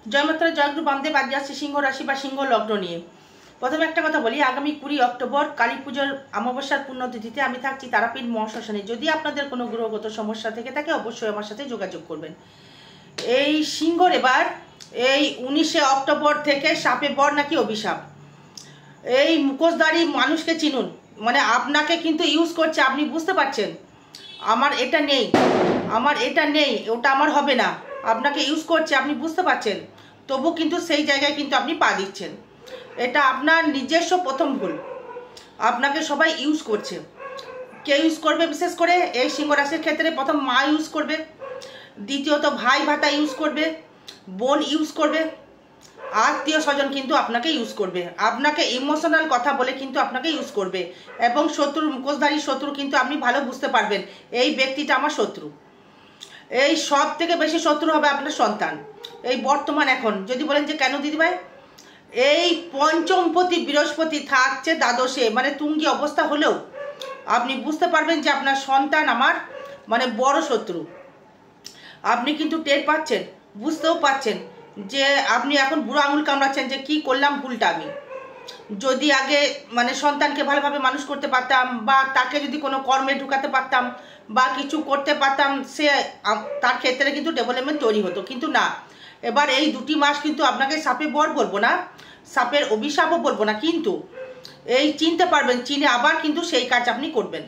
জয় মাতা জয়গুরু বামদেব। আজ আসছে সিংহ রাশি বা সিংহ লগ্ন নিয়ে। প্রথমে একটা কথা বলি, আগামী 20 অক্টোবর কালী পুজোর অমাবস্যার পুণ্যতিথিতে আমি থাকছি তারাপীঠ মহাশ্মশানে। যদি আপনাদের কোনো গ্রহগত সমস্যা থেকে থাকে অবশ্যই আমার সাথে যোগাযোগ করবেন। এই সিংহর এবার এই 19 অক্টোবর থেকে সাপে বর নাকি অভিশাপ। এই মুখোশধারী মানুষকে চিনুন, মানে আপনাকে কিন্তু ইউজ করছে, আপনি বুঝতে পারছেন আমার এটা নেই, আমার এটা নেই, ওটা আমার হবে না, আপনাকে ইউজ করছে, আপনি বুঝতে পারছেন, তবু কিন্তু সেই জায়গায় কিন্তু আপনি পা দিচ্ছেন। এটা আপনার নিজস্ব প্রথম ভুল। আপনাকে সবাই ইউজ করছে। কে ইউজ করবে? বিশেষ করে এই সিংহ রাশির ক্ষেত্রে প্রথম মা ইউজ করবে, দ্বিতীয়ত ভাই ভাতা ইউজ করবে, বোন ইউজ করবে, আত্মীয় স্বজন কিন্তু আপনাকে ইউজ করবে, আপনাকে ইমোশনাল কথা বলে কিন্তু আপনাকে ইউজ করবে। এবং শত্রু, মুখোশধারী শত্রু কিন্তু আপনি ভালো বুঝতে পারবেন এই ব্যক্তিটা আমার শত্রু। এই সব থেকে বেশি শত্রু হবে আপনার সন্তান। এই বর্তমান এখন যদি বলেন যে কেন দিদিভাই, এই পঞ্চমপতি বৃহস্পতি থাকছে দ্বাদশে, মানে তুঙ্গি অবস্থা হলেও আপনি বুঝতে পারবেন যে আপনার সন্তান আমার মানে বড় শত্রু। আপনি কিন্তু টের পাচ্ছেন, বুঝতেও পাচ্ছেন যে আপনি এখন বুড়ো আঙুল কামড়াচ্ছেন যে কি করলাম ভুলটা আমি। যদি আগে মানে সন্তানকে ভালোভাবে মানুষ করতে পারতাম, বা তাকে যদি কোনো কর্মে ঢুকাতে পারতাম বা কিছু করতে পারতাম, সে তার ক্ষেত্রে কিন্তু ডেভেলপমেন্ট তৈরি হতো। কিন্তু না, এবার এই 2 মাস কিন্তু আপনাকে সাপে বর বলবো না, সাপের অভিশাপও বলবো না, কিন্তু এই চিনতে পারবেন, চিনে আবার কিন্তু সেই কাজ আপনি করবেন।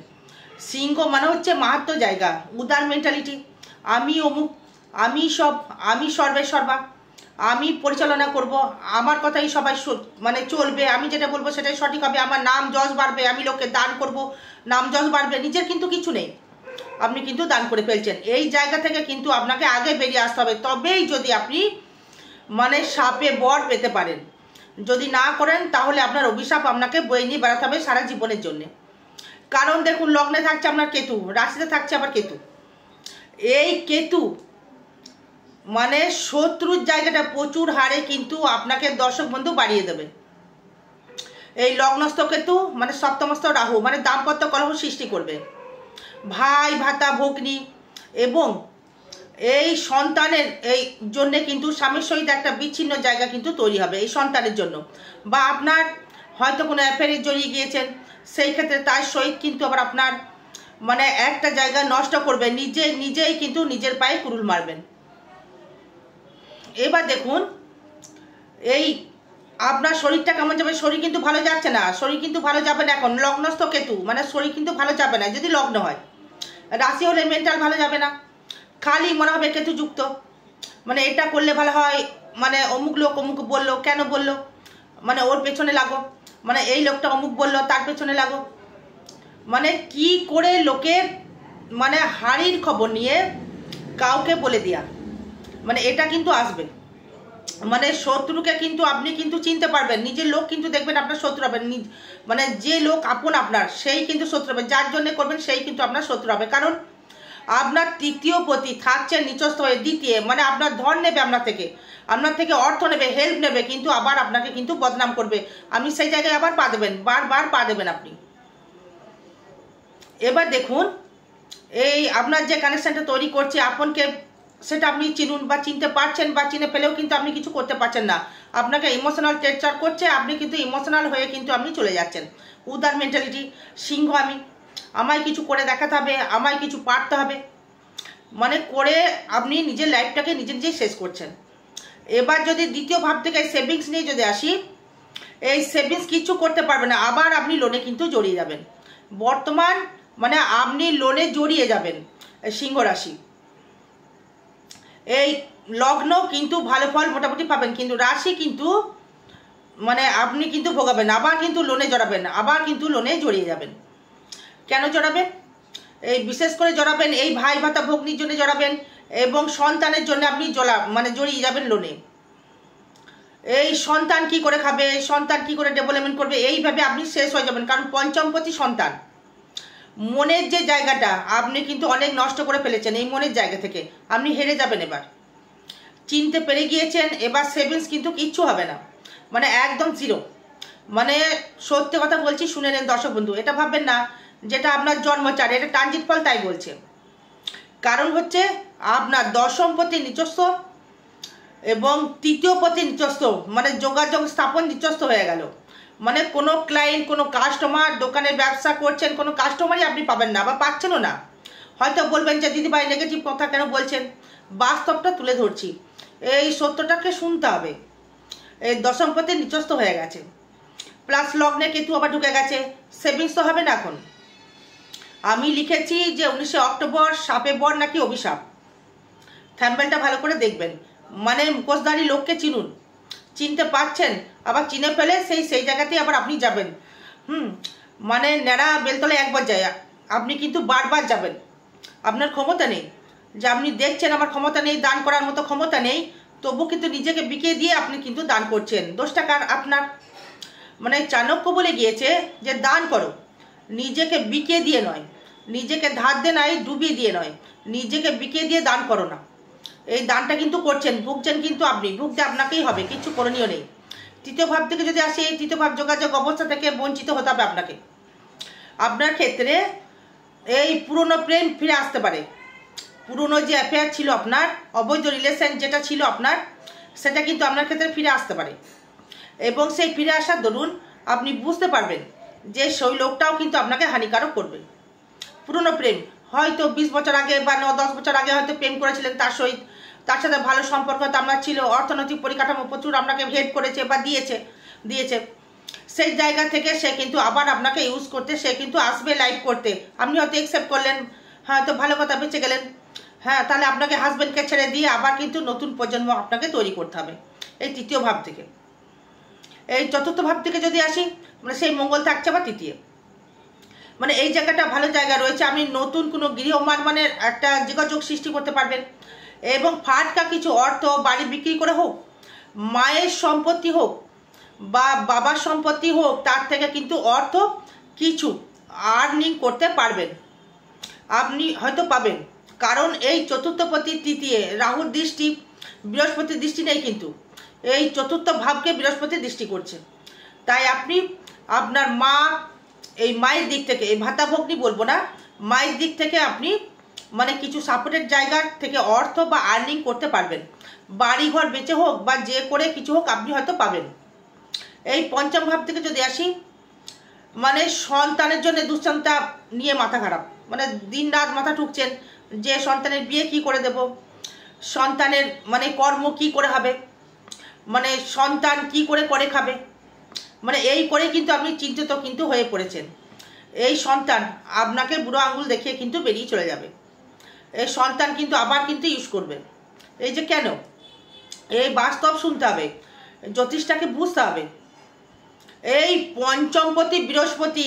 সিংহ মানে হচ্ছে মাহাত্ম জায়গা, উদার মেন্টালিটি, আমি অমুক, আমি সব, আমি সর্বে সর্বা, আমি পরিচালনা করব, আমার কথাই সবাই মানে চলবে, আমি যেটা বলবো সেটাই সঠিক হবে, আমার নাম যশ বাড়বে, আমি লোককে দান করব, নাম যশ বাড়বে, নিজের কিন্তু কিছু নেই, আপনি কিন্তু দান করে ফেলছেন। এই জায়গা থেকে কিন্তু আপনাকে আগে বেরিয়ে আসতে হবে, তবেই যদি আপনি মানে সাপে বর পেতে পারেন। যদি না করেন তাহলে আপনার অভিশাপ আপনাকে বয়ে নিয়ে বেড়াতে হবে সারা জীবনের জন্যে। কারণ দেখুন, লগ্নে থাকছে আপনার কেতু, রাশিতে থাকছে আবার কেতু। এই কেতু মানে শত্রুর জায়গাটা প্রচুর হারে কিন্তু আপনাকে দর্শক বন্ধু বাড়িয়ে দেবে। এই লগ্নস্থ কেতু মানে সপ্তমস্থ রাহু, মানে দাম্পত্য কলহ সৃষ্টি করবে, ভাই ভাতা ভগ্নী এবং এই সন্তানের এই জন্যে কিন্তু স্বামীর সহিত একটা বিচ্ছিন্ন জায়গা কিন্তু তৈরি হবে এই সন্তানের জন্য। বা আপনার হয়তো কোনো অ্যাফেয়ারে জড়িয়ে গিয়েছেন, সেই ক্ষেত্রে তার সহিত কিন্তু আবার আপনার মানে একটা জায়গা নষ্ট করবে, নিজেই কিন্তু নিজের পায়ে কুড়ুল মারবেন। এবার দেখুন এই আপনার শরীরটা কেমন যাবে। শরীর কিন্তু ভালো যাচ্ছে না, শরীর কিন্তু ভালো যাবে না এখন, লগ্নস্থ কেতু মানে শরীর কিন্তু ভালো যাবে না। যদি লগ্ন হয়, রাশি হলে মেন্টাল ভালো যাবে না, খালি মনে হবে কেতু যুক্ত, মানে এটা করলে ভালো হয়, মানে অমুক লোক অমুক বললো, কেন বললো, মানে ওর পেছনে লাগো, মানে এই লোকটা অমুক বললো তার পেছনে লাগো, মানে কি করে লোকের মানে হাড়ির খবর নিয়ে কাউকে বলে দেয়া, মানে এটা কিন্তু আসবে। মানে শত্রুকে কিন্তু আপনি কিন্তু চিনতে পারবেন, নিজের লোক কিন্তু দেখবেন আপনার শত্রু হবে, মানে যে লোক আপন আপনার সেই কিন্তু শত্রু হবে, যার জন্য করবেন সেই কিন্তু আপনার শত্রু হবে। কারণ আপনার তৃতীয় পতি থাকছে নিচস্থ হয়ে, দ্বিতীয় মানে আপনার ধন নেবে আপনার থেকে অর্থ নেবে, হেল্প নেবে, কিন্তু আবার আপনাকে কিন্তু বদনাম করবে। আপনি সেই জায়গায় আবার পা দেবেন, বারবার পা দেবেন আপনি। এবার দেখুন এই আপনার যে কানেকশনটা তৈরি করছে আপনকে, সেটা আপনি চিনুন বা চিনতে পারছেন, বা চিনে ফেলেও কিন্তু আপনি কিছু করতে পারছেন না, আপনাকে ইমোশনাল টর্চার করছে, আপনি কিন্তু ইমোশনাল হয়ে কিন্তু আপনি চলে যাচ্ছেন। উদার মেন্টালিটি, সিংহ আমি, আমায় কিছু করে দেখাতে হবে, আমায় কিছু পারতে হবে, মানে করে আপনি নিজের লাইফটাকে নিজেই শেষ করছেন। এবার যদি দ্বিতীয় ভাব থেকে সেভিংস নিয়ে যদি আসি, এই সেভিংস কিছু করতে পারবেন না, আবার আপনি লোনে কিন্তু জড়িয়ে যাবেন। বর্তমান মানে আপনি লোনে জড়িয়ে যাবেন সিংহ রাশি। এই লগ্ন কিন্তু ভালো ফল মোটামুটি পাবেন, কিন্তু রাশি কিন্তু মানে আপনি কিন্তু ভোগাবেন, আবার কিন্তু লোনে জড়াবেন, আবার কিন্তু লোনে জড়িয়ে যাবেন। কেন জড়াবেন? এই বিশেষ করে জড়াবেন এই ভাই ভাতা ভগ্নির জন্য জড়াবেন, এবং সন্তানের জন্য আপনি জড়িয়ে যাবেন লোনে। এই সন্তান কি করে খাবে, সন্তান কি করে ডেভেলপমেন্ট করবে, এইভাবে আপনি শেষ হয়ে যাবেন। কারণ পঞ্চমপতি সন্তান, মনের যে জায়গাটা আপনি কিন্তু অনেক নষ্ট করে ফেলেছেন, এই মনের জায়গা থেকে আপনি হেরে যাবেন। এবার চিনতে পেরে গিয়েছেন, এবার সেভিংস কিন্তু কিচ্ছু হবে না, মানে একদম জিরো। মানে সত্যি কথা বলছি, শুনে নেন দর্শক বন্ধু, এটা ভাববেন না যেটা আপনার জন্মচার, এটা ট্রানজিট ফল তাই বলছে। কারণ হচ্ছে আপনার দশমপতি নিজস্ব এবং তৃতীয় পতি নিচস্থ, মানে যোগাযোগ স্থাপন নিচস্থ হয়ে গেল। মানে কোনো ক্লায়েন্ট, কোনো কাস্টমার, দোকানে ব্যবসা করছেন, কোনো কাস্টমারই আপনি পাবেন না বা পাচ্ছেনও না। হয়তো বলবেন যে দিদিভাই নেগেটিভ কথা কেন বলছেন, বাস্তবটা তুলে ধরছি, এই সত্যটাকে শুনতে হবে। এই দশমপতি নিচস্থ হয়ে গেছে, প্লাস লগ্নে কেতু আবার ঢুকে গেছে, সেভিংস তো হবে না এখন। আমি লিখেছি যে 19শে অক্টোবর সাপে বর নাকি অভিশাপ। থ্যাম্বেলটা ভালো করে দেখবেন, মানে মুখোশধারী লোককে চিনুন, চিনতে পারছেন, আবার চিনে ফেলে সেই জায়গাতেই আবার আপনি যাবেন। মানে ন্যাড়া বেলতলে একবার যায়, আপনি কিন্তু বারবার যাবেন। আপনার ক্ষমতা নেই, যে আপনি দেখছেন আমার ক্ষমতা নেই, দান করার মতো ক্ষমতা নেই, তবু কিন্তু নিজেকে বিকিয়ে দিয়ে আপনি কিন্তু দান করছেন। দোষটা কার? আপনার। মানে চাণক্য বলে গিয়েছে যে দান করো, নিজেকে বিকিয়ে দিয়ে নয়, নিজেকে ধার দিয়ে নয়, ডুবিয়ে দিয়ে নয়, নিজেকে বিকিয়ে দিয়ে দান করো না। এই দানটা কিন্তু করছেন, ভুগছেন কিন্তু আপনি, ভুগতে আপনাকেই হবে, কিছু করণীয় নেই। তৃতীয় ভাব থেকে যদি আসে, এই তৃতীয় ভাব যোগাযোগ অবস্থা থেকে বঞ্চিত হতে হবে আপনাকে। আপনার ক্ষেত্রে এই পুরনো প্রেম ফিরে আসতে পারে, পুরনো যে অ্যাফেয়ার ছিল আপনার, অবৈধ রিলেশন যেটা ছিল আপনার, সেটা কিন্তু আপনার ক্ষেত্রে ফিরে আসতে পারে। এবং সেই ফিরে আসার দরুন আপনি বুঝতে পারবেন যে সেই লোকটাও কিন্তু আপনাকে হানিকারক করবে। পুরনো প্রেম, হয়তো 20 বছর আগে বা 10 বছর আগে হয়তো প্রেম করেছিলেন তার সহিত, তার সাথে ভালো সম্পর্ক হয়তো আপনার ছিল, অর্থনৈতিক পরিকাঠামো প্রচুর আপনাকে হেল্প করেছে বা দিয়েছে। সেই জায়গা থেকে সে কিন্তু আবার আপনাকে ইউজ করতে, সে কিন্তু আসবে লাইফ করতে। আপনি হয়তো অ্যাকসেপ্ট করলেন, হয়তো ভালো কথা বেঁচে গেলেন, হ্যাঁ, তাহলে আপনাকে হাজব্যান্ডকে ছেড়ে দিয়ে আবার কিন্তু নতুন প্রজন্ম আপনাকে তৈরি করতে হবে এই তৃতীয় ভাব থেকে। এই চতুর্থ ভাব থেকে যদি আসি, মানে সেই মঙ্গল থাকছে বা তৃতীয়, মানে এই জায়গাটা ভালো জায়গা রয়েছে। আপনি নতুন কোনো গৃহমান মানে একটা যোগাযোগ সৃষ্টি করতে পারবেন, এবং ফাটকা কিছু অর্থ বাড়ি বিক্রি করে হোক, মায়ের সম্পত্তি হোক বা বাবার সম্পত্তি হোক, তার থেকে কিন্তু অর্থ কিছু আর্নিং করতে পারবেন, আপনি হয়তো পাবেন। কারণ এই চতুর্থপতি তৃতীয়, রাহুর দৃষ্টি, বৃহস্পতির দৃষ্টি নেই, কিন্তু এই চতুর্থ ভাবকে বৃহস্পতি দৃষ্টি করছে। তাই আপনি আপনার মা, এই মায়ের দিক থেকে, এই ভাতা ভগ্নি বলবো না, মায়ের দিক থেকে আপনি মানে কিছু সাপোর্টের জায়গা থেকে অর্থ বা আর্নিং করতে পারবেন। বাড়িঘর বেচে হোক বা যে করে কিছু হোক আপনি হয়তো পাবেন। এই পঞ্চম ভাব থেকে যদি আসি, মানে সন্তানের জন্য দুশ্চিন্তা নিয়ে মাথা খারাপ, মানে দিন রাত মাথা ঠুকছেন যে সন্তানের বিয়ে কি করে দেব, সন্তানের মানে কর্ম কি করে হবে, মানে সন্তান কি করে করে খাবে, মানে এই করে কিন্তু আপনি চিন্তিত কিন্তু হয়ে পড়েছেন। এই সন্তান আপনাকে বুড়ো আঙুল দেখিয়ে কিন্তু বেরিয়ে চলে যাবে, এই সন্তান কিন্তু আবার কিন্তু ইউজ করবে। এই যে কেন, এই বাস্তব শুনতে হবে, জ্যোতিষটাকে বুঝতে হবে। এই পঞ্চমপতি বৃহস্পতি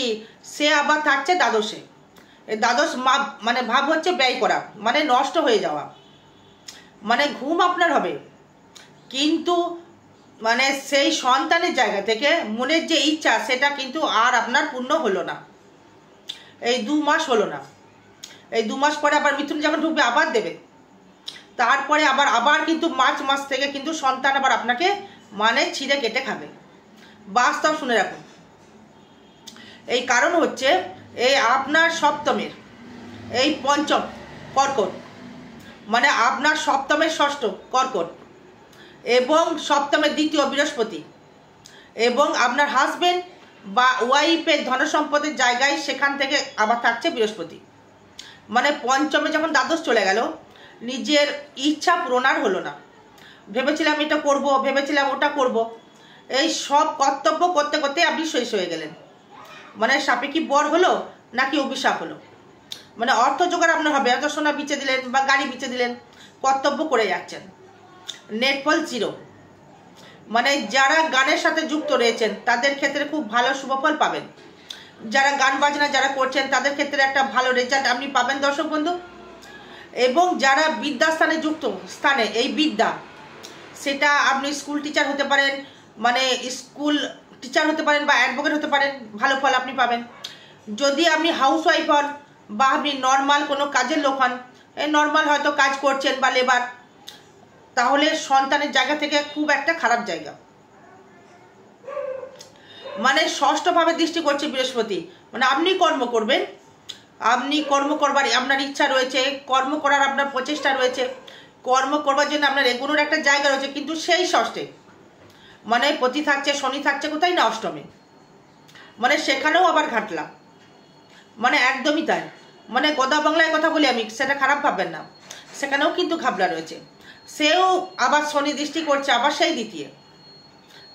সে আবার থাকছে দ্বাদশে। এই দ্বাদশ মানে ভাব হচ্ছে ব্যয় করা, মানে নষ্ট হয়ে যাওয়া, মানে ঘুম আপনার হবে, কিন্তু মানে সেই সন্তানের জায়গা থেকে মনের যে ইচ্ছা সেটা কিন্তু আর আপনার পূর্ণ হলো না। এই 2 মাস হলো না, এই 2 মাস পরে আবার মিথুন যখন ঢুকবে আবার দেবে, তারপরে আবার কিন্তু মার্চ মাস থেকে কিন্তু সন্তান আবার আপনাকে মানে ছিঁড়ে কেটে খাবে। বাস্তব শুনে রাখুন। এই কারণ হচ্ছে এই আপনার সপ্তমের এই পঞ্চম কর্কট, মানে আপনার সপ্তমের ষষ্ঠ কর্কট এবং সপ্তমের দ্বিতীয় বৃহস্পতি, এবং আপনার হাজবেন্ড বা ওয়াইফের ধনসম্পদের জায়গায় সেখান থেকে আবার থাকছে বৃহস্পতি। মানে পঞ্চমে যখন দ্বাদশ চলে গেল, নিজের ইচ্ছা পূরণ আর হলো না। ভেবেছিলাম এটা করব, ভেবেছিলাম ওটা করব, এই সব কর্তব্য করতে করতে আপনি শেষ হয়ে গেলেন। মানে সাপে কি বর হলো নাকি অভিশাপ হলো, মানে অর্থ জোগাড় আপনার হবে, এত সোনা বিচে দিলেন বা গাড়ি বিচে দিলেন, কর্তব্য করে যাচ্ছেন, নেটফল 0। মানে যারা গানের সাথে যুক্ত রয়েছেন তাদের ক্ষেত্রে খুব ভালো শুভফল পাবেন, যারা গান বাজনা যারা করছেন তাদের ক্ষেত্রে একটা ভালো রেজাল্ট আপনি পাবেন দর্শক বন্ধু। এবং যারা বিদ্যাস্থানে যুক্ত, স্থানে এই বিদ্যা, সেটা আপনি স্কুল টিচার হতে পারেন, মানে স্কুল টিচার হতে পারেন বা অ্যাডভোকেট হতে পারেন, ভালো ফল আপনি পাবেন। যদি আপনি হাউসওয়াইফ হন বা আপনি নর্মাল কোনো কাজের লোক হন, এই নর্মাল হয়তো কাজ করছেন বা লেবার, তাহলে সন্তানের জায়গা থেকে খুব একটা খারাপ জায়গা, মানে ষষ্ঠভাবে দৃষ্টি করছে বৃহস্পতি। মানে আপনি কর্ম করবেন, আপনি কর্ম করবার আপনার ইচ্ছা রয়েছে, কর্ম করার আপনার প্রচেষ্টা রয়েছে, কর্ম করবার জন্য আপনার এগুলোর একটা জায়গা রয়েছে, কিন্তু সেই ষষ্ঠে মানে পতি থাকছে, শনি থাকছে কোথায় না অষ্টমে, মানে সেখানেও আবার ঘাটলা, মানে একদমই তাই। মানে গোদা বাংলায় কথা বলি আমি, সেটা খারাপ ভাববেন না, সেখানেও কিন্তু ঘাবলা রয়েছে। সেও আবার শনি দৃষ্টি করছে আবার সেই দ্বিতীয়,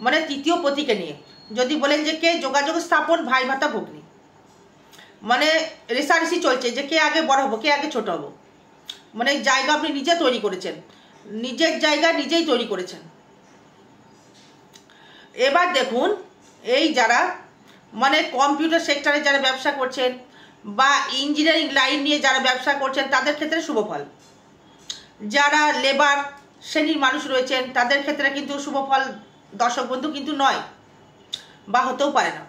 মানে তৃতীয় পতিকে নিয়ে। যদি বলেন যে কে যোগাযোগ স্থাপন, ভাই ভাতা ভগ্নি, মানে রেষারেষি চলছে যে কে আগে বড় হবো, কে আগে ছোট হবো, মানে জায়গা আপনি নিজে তৈরি করেছেন, নিজের জায়গা নিজেই তৈরি করেছেন। এবার দেখুন, এই যারা মানে কম্পিউটার সেক্টরে যারা ব্যবসা করছেন বা ইঞ্জিনিয়ারিং লাইন নিয়ে যারা ব্যবসা করছেন তাদের ক্ষেত্রে শুভ ফল। যারা লেবার শ্রেণীর মানুষ রয়েছেন তাদের ক্ষেত্রে কিন্তু শুভ ফল দর্শক বন্ধু কিন্তু নয়, বা হতেও পারে না।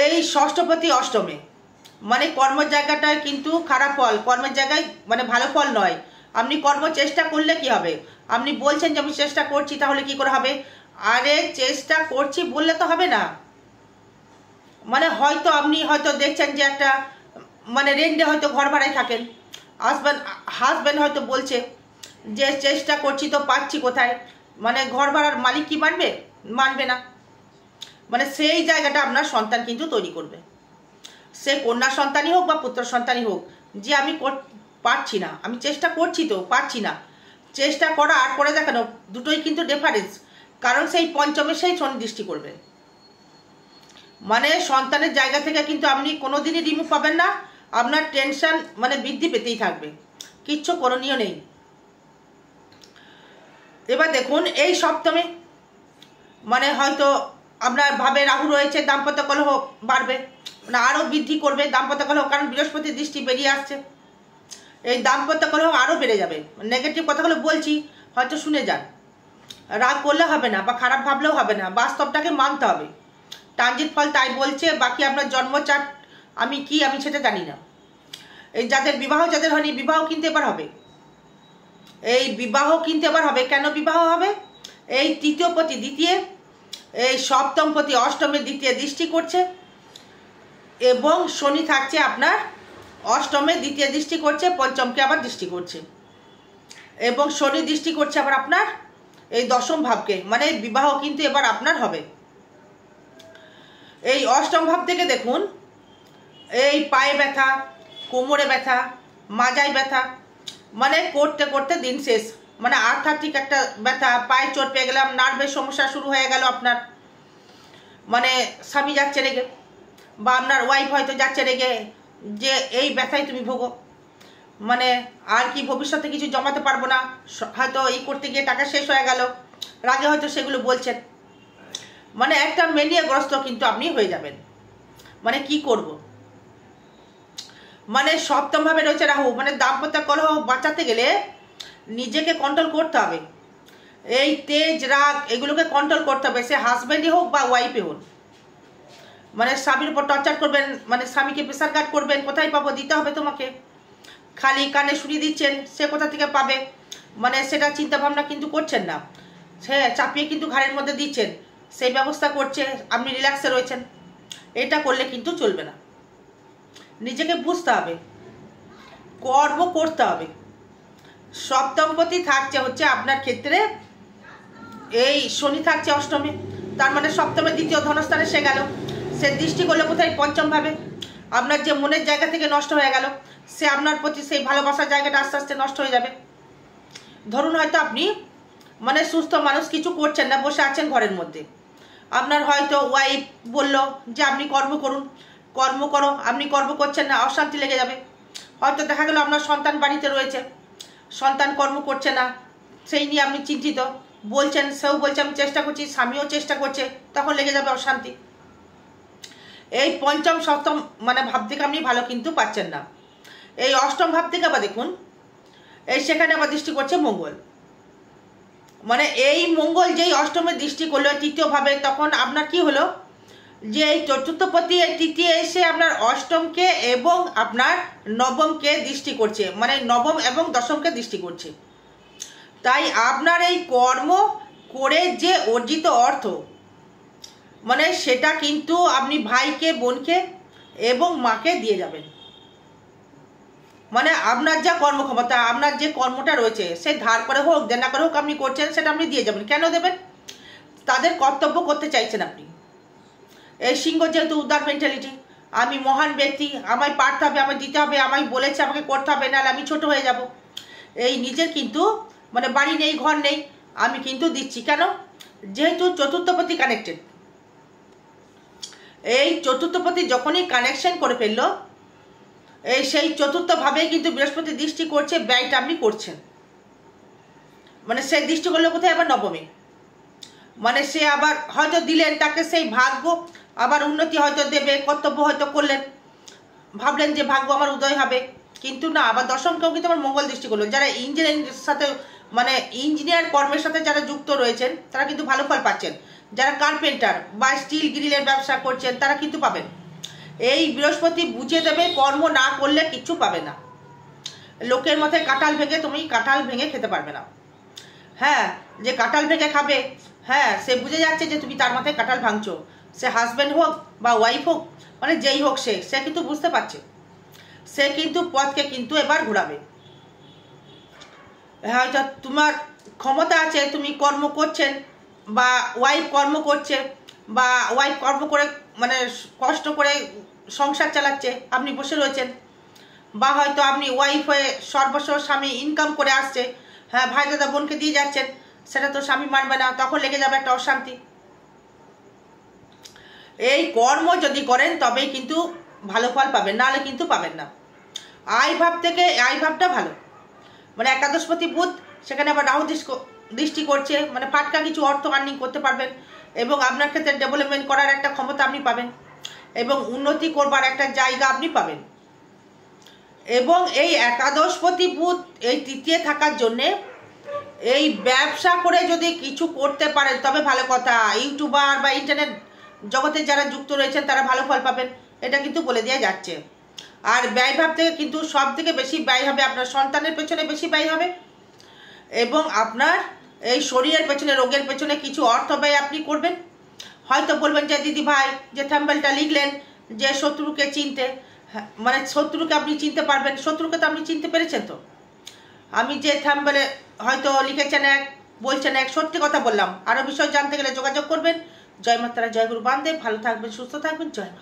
এই ষষ্ঠপতি অষ্টমে, মানে কর্মের জায়গাটায় কিন্তু খারাপ ফল, কর্মের জায়গায় মানে ভালো ফল নয়। আপনি কর্ম চেষ্টা করলে কি হবে? আপনি বলছেন যে আমি চেষ্টা করছি, তাহলে কি করে হবে? আরে চেষ্টা করছি বললে তো হবে না। মানে হয়তো আপনি হয়তো দেখছেন যে একটা মানে রেন্টে হয়তো ঘর ভাড়ায় থাকেন, হাজব্যান্ড হয়তো বলছে যে চেষ্টা করছি তো পাচ্ছি কোথায়, মানে ঘর ভাড়ার মালিক কি মানবে? মানবে না। মানে সেই জায়গাটা আপনার সন্তান কিন্তু তৈরি করবে, সে কন্যা সন্তানই হোক বা পুত্র সন্তানই হোক, যে আমি পারছি না, আমি চেষ্টা করছি তো পারছি না। চেষ্টা করা আর করে দেখানো দুটোই কিন্তু ডিফারেন্স, কারণ সেই পঞ্চমে সেই শনি দৃষ্টি করবে। মানে সন্তানের জায়গা থেকে কিন্তু আপনি কোনোদিনই রিমুভ পাবেন না, আপনার টেনশন মানে বৃদ্ধি পেতেই থাকবে, কিচ্ছু করণীয় নেই। এবার দেখুন এই সপ্তমে মানে হয়তো আপনার ভাবে রাহু রয়েছে, দাম্পত্য কলহ বাড়বে, মানে আরও বৃদ্ধি করবে দাম্পত্য কলহ, কারণ বৃহস্পতির দৃষ্টি বেরিয়ে আসছে। এই দাম্পত্য কলহ আরও বেড়ে যাবে। নেগেটিভ কথাগুলো বলছি, হয়তো শুনে যান, রাগ করলে হবে না বা খারাপ ভাবলেও হবে না, বাস্তবটাকে মানতে হবে। ট্রানজিট ফল তাই বলছে, বাকি আপনার জন্মচার্ট আমি সেটা জানি না। এই যাদের বিবাহ, যাদের হয়নি, বিবাহ কিন্তু এবার হবে, এই বিবাহ কিন্তু এবার হবে। কেন বিবাহ হবে? এই তৃতীয় পতি দ্বিতীয়, এই সপ্তম পতি অষ্টমের দ্বিতীয় দৃষ্টি করছে, এবং শনি থাকছে আপনার অষ্টমে দ্বিতীয় দৃষ্টি করছে, পঞ্চমকে আবার দৃষ্টি করছে, এবং শনি দৃষ্টি করছে আবার আপনার এই দশম ভাবকে। মানে বিবাহ কিন্তু এবার আপনার হবে। এই অষ্টম ভাব থেকে দেখুন, এই পায়ে ব্যথা, কোমরে ব্যথা, মাজায় ব্যথা, মানে করতে করতে দিন শেষ। মানে আর্থার্থিক একটা ব্যথা, পায়ে চোট পেয়ে গেলাম, নার্ভের সমস্যা শুরু হয়ে গেল আপনার, মানে স্বামী যাচ্ছে রেগে বা আপনার ওয়াইফ হয়তো যাচ্ছে রেগে যে এই ব্যথায় তুমি ভোগো, মানে আর কি ভবিষ্যতে কিছু জমাতে পারবো না, হয়তো এই করতে গিয়ে টাকা শেষ হয়ে গেল, রাগে হয়তো সেগুলো বলছেন। মানে একটা মেনিয়াগ্রস্ত কিন্তু আপনি হয়ে যাবেন। মানে কি করব, মানে সপ্তমভাবে রয়েছে রাহু, মানে দাম্পত্য কলহ বাঁচাতে গেলে নিজেকে কন্ট্রোল করতে হবে। এই তেজ রাগ এগুলোকে কন্ট্রোল করতে হবে, সে হাজব্যান্ডই হোক বা ওয়াইফে হোক। মানে স্বামীর উপর টর্চার করবেন, মানে স্বামীকে প্রেসার কাট করবেন, কোথায় পাবো, দিতে হবে তোমাকে, খালি কানে শুনিয়ে দিচ্ছেন, সে কোথা থেকে পাবে, মানে সেটা চিন্তা ভাবনা কিন্তু করছেন না, সে চাপিয়ে কিন্তু ঘাড়ের মধ্যে দিচ্ছেন, সেই ব্যবস্থা করছে, আপনি রিল্যাক্সে রয়েছেন। এটা করলে কিন্তু চলবে না, নিজেকে বুঝতে হবে, কর্ম করতে হবে। সপ্তমপতি থাকছে হচ্ছে আপনার ক্ষেত্রে এই শনি থাকছে অষ্টমে, তার মানে সপ্তমের দ্বিতীয় ধনস্থানে সে গেল, সে দৃষ্টি করলে কোথায় পঞ্চম ভাবে। আপনার যে মনের জায়গা থেকে নষ্ট হয়ে গেল, সে আপনার প্রতি সেই ভালোবাসার জায়গাটা আস্তে আস্তে নষ্ট হয়ে যাবে। ধরুন হয়তো আপনি মানে সুস্থ মানুষ, কিছু করছেন না, বসে আছেন ঘরের মধ্যে, আপনার হয়তো ওয়াইফ বলল যে আপনি কর্ম করুন, কর্ম করো, আপনি কর্ম করছেন না, অশান্তি লেগে যাবে। হয়তো দেখা গেল আপনার সন্তান বাড়িতে রয়েছে, সন্তান কর্ম করছে না, সেই নিয়ে আপনি চিন্তিত, বলছেন, সেও বলছে আমি চেষ্টা করছি, স্বামীও চেষ্টা করছে, তখন লেগে যাবে অশান্তি। এই পঞ্চম সপ্তম মানে ভাব থেকে আপনি ভালো কিন্তু পাচ্ছেন না। এই অষ্টম ভাব থেকে আবার দেখুন, এই সেখানে আবার দৃষ্টি করছে মঙ্গল, মানে এই মঙ্গল যেই অষ্টমে দৃষ্টি করলো তৃতীয়ভাবে, তখন আপনার কি হলো যে এই চতুর্থপতি এই তৃতীয় এসে আপনার অষ্টমকে এবং আপনার নবমকে দৃষ্টি করছে, মানে নবম এবং দশমকে দৃষ্টি করছে। তাই আপনার এই কর্ম করে যে অর্জিত অর্থ, মানে সেটা কিন্তু আপনি ভাইকে, বোনকে এবং মাকে দিয়ে যাবেন। মানে আপনার যা কর্মক্ষমতা, আপনার যে কর্মটা রয়েছে, সে ধার করে হোক দেনা করে হোক আপনি করছেন, সেটা আপনি দিয়ে যাবেন। কেন দেবেন? তাদের কর্তব্য করতে চাইছেন আপনি। এই সিংহ যেহেতু উদার মেন্টালিটি, আমি মহান ব্যক্তি, আমায় পারতে হবে, আমায় দিতে হবে, আমায় বলেছে আমাকে করতে হবে, নাহলে আমি ছোট হয়ে যাব। এই নিজের কিন্তু মানে বাড়ি নেই, ঘর নেই, আমি কিন্তু দিচ্ছি। কেন? যেহেতু চতুর্থপতি কানেক্টেড। এই চতুর্থপতি যখনই কানেকশন করে ফেললো, এই সেই চতুর্থভাবেই কিন্তু বৃহস্পতি দৃষ্টি করছে, ব্যয়টা আপনি করছেন। মানে সে দৃষ্টি করলো কোথায়? আবার নবমে। মানে সে আবার হয়তো দিলেন তাকে সেই ভাগ্য, আবার উন্নতি হয়তো দেবে, কর্তব্য হয়তো করলেন, ভাবলেন যে ভাগ্য আমার উদয় হবে, কিন্তু না, আবার দশমকেও কিন্তু আমার মঙ্গল দৃষ্টি করলো। যারা ইঞ্জিনিয়ারিংয়ের সাথে মানে ইঞ্জিনিয়ার কর্মের সাথে যারা যুক্ত রয়েছেন তারা কিন্তু ভালো ফল পাচ্ছেন। যারা কার্পেন্টার বা স্টিল গ্রিলের ব্যবসা করছেন তারা কিন্তু পাবেন। এই বৃহস্পতি বুঝিয়ে দেবে, কর্ম না করলে কিচ্ছু পাবে না। লোকের মাথায় কাঁঠাল ভেঙে তুমি কাঁঠাল ভেঙে খেতে পারবে না। হ্যাঁ, যে কাঁঠাল ভেঙে খাবে, হ্যাঁ, সে বুঝে যাচ্ছে যে তুমি তার মাথায় কাঁঠাল ভাঙছো। সে হাজব্যান্ড হোক বা ওয়াইফ হোক, মানে যেই হোক, সে কিন্তু বুঝতে পারছে। সে কিন্তু পথকে কিন্তু এবার ঘোরাবে। হয়তো তোমার ক্ষমতা আছে, তুমি কর্ম করছেন, বা ওয়াইফ কর্ম করছে, বা ওয়াইফ কর্ম করে মানে কষ্ট করে সংসার চালাচ্ছে, আপনি বসে রয়েছেন। বা হয়তো আপনি ওয়াইফ হয়ে সর্বস্ব স্বামী ইনকাম করে আসছে, হ্যাঁ, ভাই দাদা বোনকে দিয়ে যাচ্ছেন, সেটা তো স্বামী মানবে না, তখন লেগে যাবে একটা অশান্তি। এই কর্ম যদি করেন তবেই কিন্তু ভালো ফল পাবেন, নাহলে কিন্তু পাবেন না। আয় ভাব থেকে আয় ভাবটা ভালো, মানে একাদশপতি বুধ, সেখানে আবার রাহু দৃষ্টি করছে, মানে ফাটকা কিছু অর্থ আর্নিং করতে পারবেন, এবং আপনার ক্ষেত্রে ডেভেলপমেন্ট করার একটা ক্ষমতা আপনি পাবেন, এবং উন্নতি করবার একটা জায়গা আপনি পাবেন। এবং এই একাদশপতি বুধ এই তৃতীয় থাকার জন্যে এই ব্যবসা করে যদি কিছু করতে পারেন তবে ভালো কথা। ইউটিউবার বা ইন্টারনেট জগতে যারা যুক্ত রয়েছেন তারা ভালো ফল পাবেন, এটা কিন্তু বলে দেওয়া যাচ্ছে। আর ব্যয়ভাব থেকে কিন্তু সব থেকে বেশি ব্যয় হবে আপনার সন্তানের পেছনে, বেশি ব্যয় হবে, এবং আপনার এই শরীরের পেছনে, রোগের পেছনে কিছু অর্থ ব্যয় আপনি করবেন। হয়তো বলবেন যে দিদি ভাই যে থাম্বনেলটা লিখলেন যে শত্রুকে চিনতে, মানে শত্রুকে আপনি চিনতে পারবেন, শত্রুকে তো আপনি চিনতে পেরেছেন। তো আমি যে থাম্বনেলে হয়তো লিখেছেন এক, বলছেন এক, সত্যি কথা বললাম। আরও বিষয় জানতে গেলে যোগাযোগ করবেন। জয় মাতারা, জয় গুরু বামদেব। ভালো থাকবেন, সুস্থ থাকবেন, জয় মা।